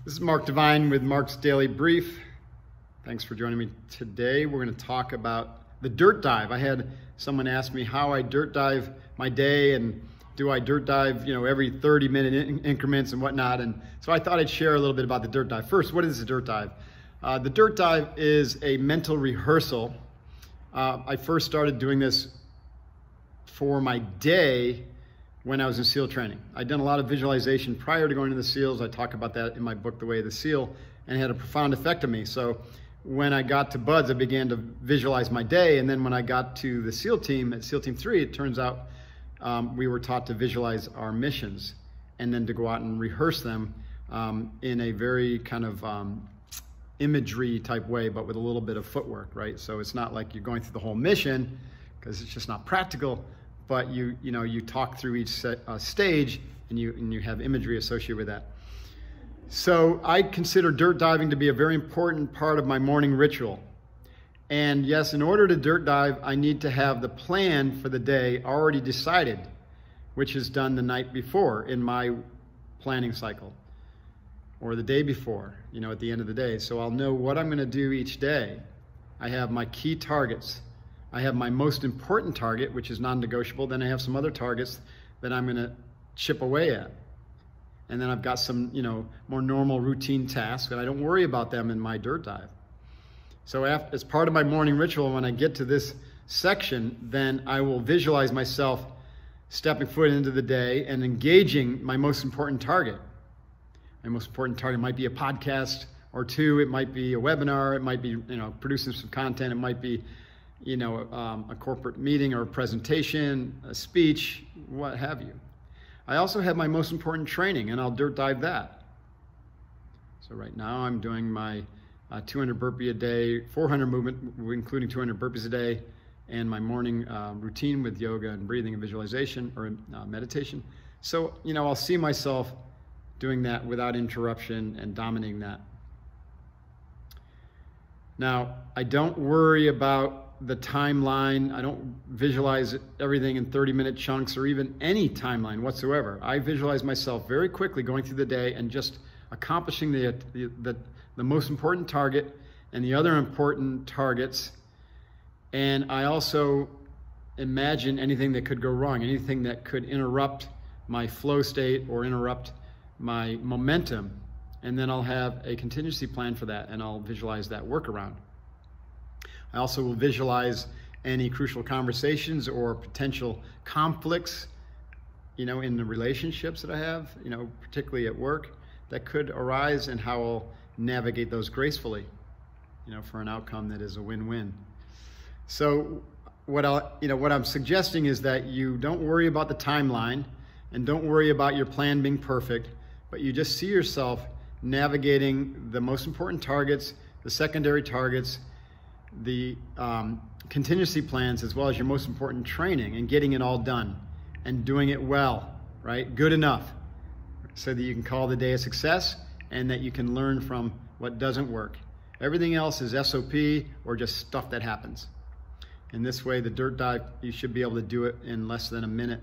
This is Mark Devine with Mark's Daily Brief. Thanks for joining me today. We're going to talk about the dirt dive. I had someone ask me how I dirt dive my day, and do I dirt dive, every 30-minute increments and whatnot. And so I thought I'd share a little bit about the dirt dive. First, what is a dirt dive? The dirt dive is a mental rehearsal. I first started doing this for my day when I was in SEAL training. I'd done a lot of visualization prior to going to the SEALs. I talk about that in my book, The Way of the SEAL, and it had a profound effect on me. So when I got to BUD/S, I began to visualize my day. And then when I got to the SEAL team, at SEAL Team 3, it turns out we were taught to visualize our missions and then to go out and rehearse them in a very kind of imagery type way, but with a little bit of footwork, right? So it's not like you're going through the whole mission, because it's just not practical, but you talk through each stage and you have imagery associated with that. So I consider dirt diving to be a very important part of my morning ritual. And yes, in order to dirt dive, I need to have the plan for the day already decided, which is done the night before in my planning cycle, or the day before, at the end of the day. So I'll know what I'm going to do each day. I have my key targets. I have my most important target, which is non-negotiable. Then I have some other targets that I'm going to chip away at. And then I've got some, more normal routine tasks, and I don't worry about them in my dirt dive. So as part of my morning ritual, when I get to this section, then I will visualize myself stepping foot into the day and engaging my most important target. My most important target might be a podcast or two. It might be a webinar. It might be, producing some content. It might be, a corporate meeting or a presentation, a speech, what have you. I also have my most important training, and I'll dirt dive that. So right now I'm doing my 200 burpee a day, 400 movement, including 200 burpees a day, and my morning routine with yoga and breathing and visualization or meditation. So, I'll see myself doing that without interruption and dominating that. Now, I don't worry about the timeline. I don't visualize everything in 30-minute chunks or even any timeline whatsoever. I visualize myself very quickly going through the day and just accomplishing the most important target and the other important targets. And I also imagine anything that could go wrong, anything that could interrupt my flow state or interrupt my momentum. And then I'll have a contingency plan for that, and I'll visualize that workaround. I also will visualize any crucial conversations or potential conflicts, in the relationships that I have, particularly at work, that could arise, and how I'll navigate those gracefully, for an outcome that is a win-win. So what I'm suggesting is that you don't worry about the timeline and don't worry about your plan being perfect, but you just see yourself navigating the most important targets, the secondary targets, the contingency plans, as well as your most important training, and getting it all done and doing it well, right? Good enough, so that you can call the day a success and that you can learn from what doesn't work. Everything else is SOP or just stuff that happens. In this way, the dirt dive, you should be able to do it in less than a minute.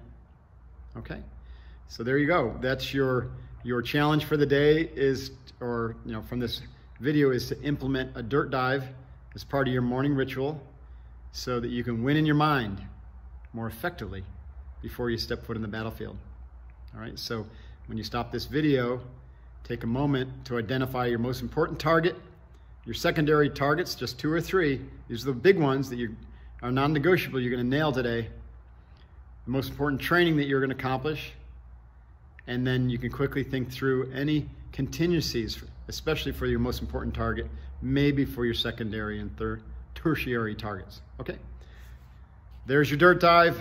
Okay, so there you go. That's your challenge for the day from this video, is to implement a dirt dive as part of your morning ritual so that you can win in your mind more effectively before you step foot in the battlefield. All right, so when you stop this video, take a moment to identify your most important target, your secondary targets, just 2 or 3. These are the big ones that are non-negotiable, you're going to nail today. The most important training that you're going to accomplish. And then you can quickly think through any contingencies, especially for your most important target, maybe for your secondary and tertiary targets. Okay, there's your dirt dive.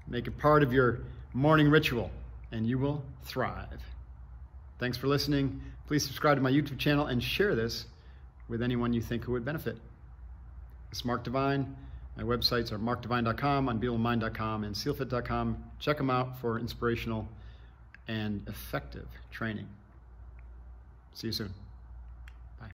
Make it part of your morning ritual, and you will thrive. Thanks for listening. Please subscribe to my YouTube channel and share this with anyone you think who would benefit. It's Mark Devine. My websites are markdevine.com, unbeatableminded.com, and sealfit.com. Check them out for inspirational and effective training. See you soon.